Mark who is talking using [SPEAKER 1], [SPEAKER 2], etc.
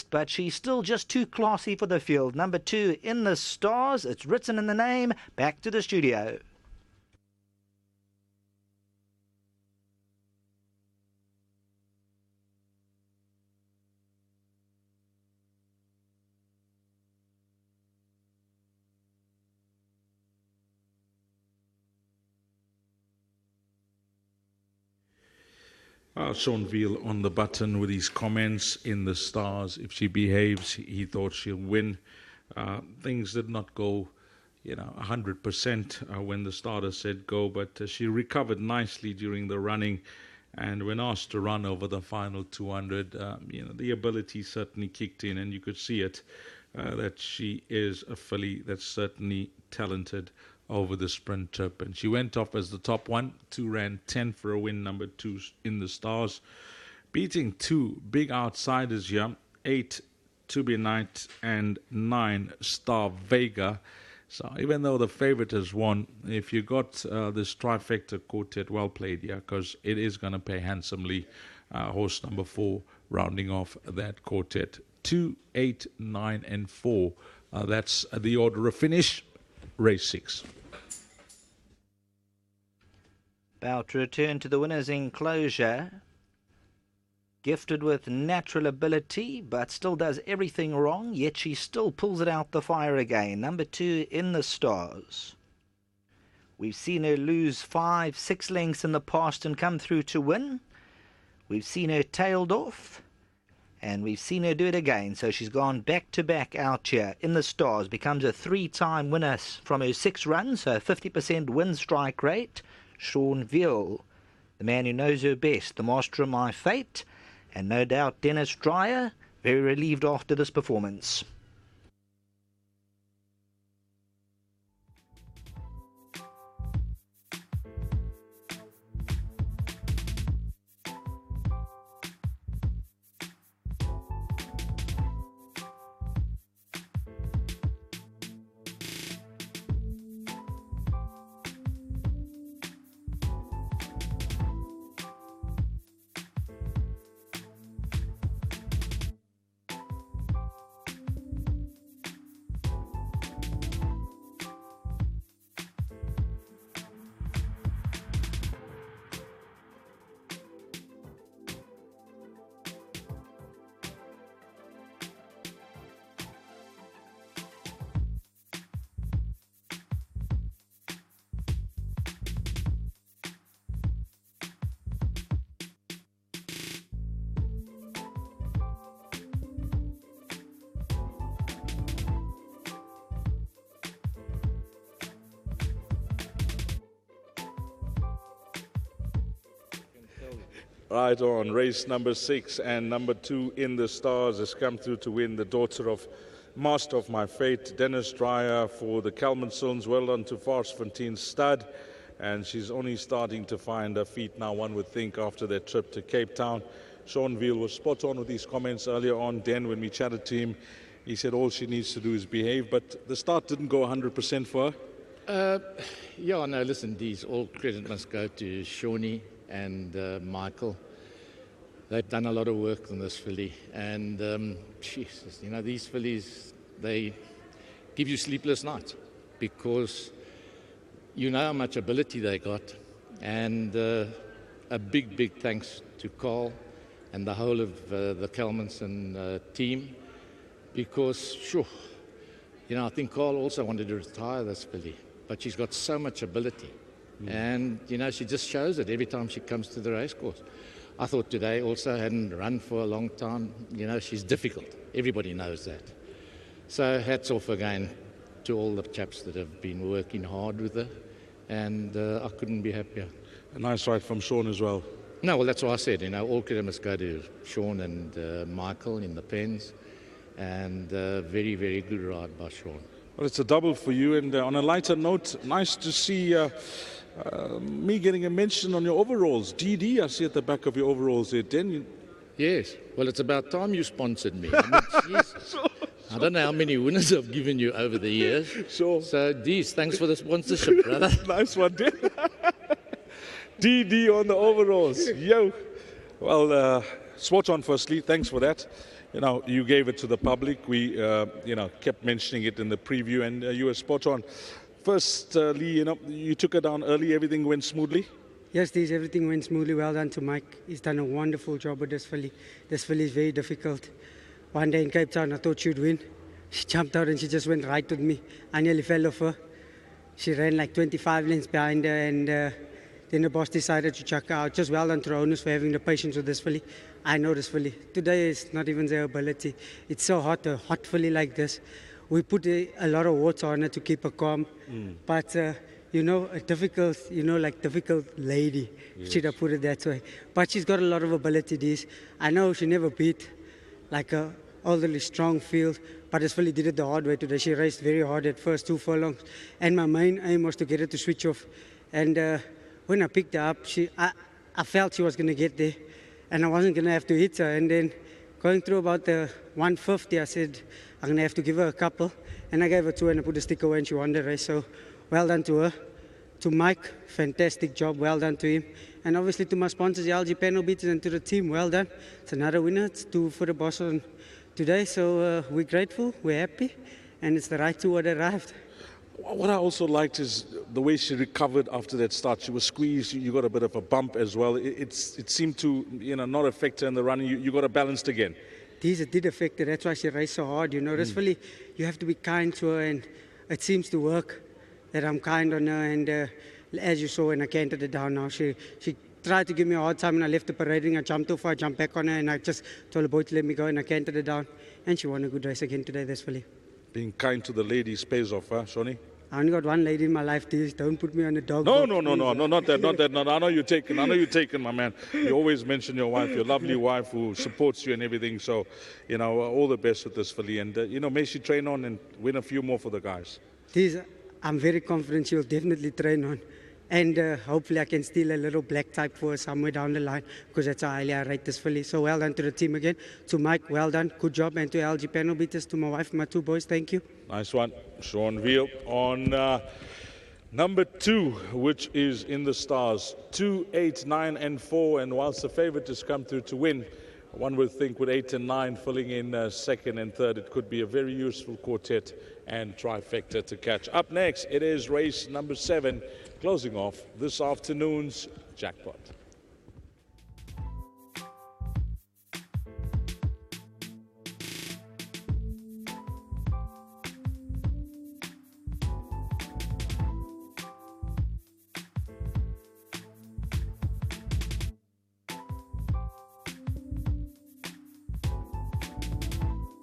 [SPEAKER 1] but she's still just too classy for the field. Number 2, In the Stars. It's written in the name. Back to the studio.
[SPEAKER 2] Sean Veal on the button with his comments. In the Stars. If she behaves, he thought she'll win. Things did not go, 100% when the starter said go, but she recovered nicely during the running. And when asked to run over the final 200, the ability certainly kicked in, and you could see it, that she is a filly that's certainly talented over the sprint trip. And she went off as the top one. 2 ran 10 for a win, number 2 In the Stars. Beating 2 big outsiders here, 8 To Be Night and 9 Star Vega. So even though the favorite has won, if you got this trifecta quartet, well played here, because it is going to pay handsomely. Horse number 4 rounding off that quartet. 2, 8, 9 and 4. That's the order of finish. Race 6.
[SPEAKER 1] About to return to the winner's enclosure. Gifted with natural ability, but still does everything wrong, yet she still pulls it out the fire again. Number 2, In the Stars. We've seen her lose 5, 6 lengths in the past and come through to win. We've seen her tailed off, and we've seen her do it again. So she's gone back-to-back out here. In the Stars becomes a 3-time winner from her 6 runs, so 50% win strike rate. Sean Veal, the man who knows her best, the master of my fate, and no doubt Dennis Dreyer, very relieved after this performance.
[SPEAKER 2] Right on, race number 6, and number 2 In the Stars has come through to win. The daughter of master of my fate, Dennis Dreyer, for the Kelmansons. Well done to Varsfontein Stud, and she's only starting to find her feet now, one would think, after their trip to Cape Town. Sean Veal was spot on with his comments earlier on. Den, when we chatted to him, he said all she needs to do is behave, but the start didn't go 100% for her.
[SPEAKER 3] Yeah, no, listen, these all credit must go to Shawnee and Michael. They've done a lot of work on this filly, and Jesus, these fillies, they give you sleepless nights because you know how much ability they got. And a big thanks to Carl and the whole of the Kelmanson team, because I think Carl also wanted to retire this filly, but she's got so much ability. And, she just shows it every time she comes to the racecourse. I thought today also hadn't run for a long time. She's difficult. Everybody knows that. So hats off again to all the chaps that have been working hard with her. And I couldn't be happier.
[SPEAKER 2] A nice ride from Sean as well.
[SPEAKER 3] No, well, that's what I said. All credit must go to Sean and Michael in the pens. And very, very good ride by Sean.
[SPEAKER 2] Well, it's a double for you. And on a lighter note, nice to see me getting a mention on your overalls. DD, I see at the back of your overalls there. Den.
[SPEAKER 3] Yes. Well, it's about time you sponsored me. I don't know how many winners I've given you over the years.
[SPEAKER 2] Sure.
[SPEAKER 3] So, Dees, thanks for the sponsorship, brother.
[SPEAKER 2] Nice one, Den. DD on the overalls. Yo. Well, spot on firstly. Thanks for that. you gave it to the public. We, kept mentioning it in the preview, and you were spot on. Firstly, you took it down early. Everything went smoothly.
[SPEAKER 4] Yes, everything went smoothly. Well done to Mike. He's done a wonderful job with this filly. This filly is very difficult. One day in Cape Town, I thought she'd win. She jumped out and she just went right with me. I nearly fell off her. She ran like 25 lengths behind her, and then the boss decided to chuck her out. Just well done to the owners for having the patience with this filly. I know this filly. Today is not even their ability. It's so hot, a hot filly like this. We put a lot of water on her to keep her calm. But, a difficult lady, should I put it that way. But she's got a lot of ability, these. I know she never beat like a elderly strong field, but this filly did it the hard way today. She raced very hard at first 2 furlongs, and my main aim was to get her to switch off. And when I picked her up, I felt she was going to get there, and I wasn't going to have to hit her. And then going through about the 150, I said, I'm going to have to give her a couple. And I gave her 2 and I put a stick away and she won the race. So well done to her. To Mike, fantastic job. Well done to him. And obviously to my sponsors, the LG Panel Beaters, and to the team, well done. It's another winner. It's 2 for the boss on today. So we're grateful, we're happy, and it's the right 2 that arrived.
[SPEAKER 2] What I also liked is the way she recovered after that start. She was squeezed. You got a bit of a bump as well. It seemed to not affect her in the running. You got her balanced again.
[SPEAKER 4] It did affect her. That's why she raced so hard. This filly, you have to be kind to her, and it seems to work that I'm kind on her. And as you saw when I cantered her down now, she tried to give me a hard time, and I left the parading. I jumped off her, I jumped back on her, and I just told the boy to let me go, and I cantered her down. And she won a good race again today, this filly.
[SPEAKER 2] Being kind to the ladies pays off, huh, Shawnee?
[SPEAKER 4] I only got one lady in my life, please. Don't put me on a dog.
[SPEAKER 2] No, not that. No, I know you're taken, my man. You always mention your wife, your lovely wife who supports you and everything. So, all the best with this filly. And, may she train on and win a few more for the guys.
[SPEAKER 4] I'm very confident she'll definitely train on. And hopefully I can steal a little black type for her somewhere down the line, because that's how highly I rate this filly. So well done to the team again. To Mike, well done. Good job. And to LG Panel Beaters, to my wife, my 2 boys, thank you.
[SPEAKER 2] Nice one. Sean Veal on number 2, which is in the stars. 2, 8, 9 and 4. And whilst the favourite has come through to win, one would think with 8 and 9 filling in second and third, it could be a very useful quartet and trifecta to catch. Up next, it is race number 7, closing off this afternoon's jackpot.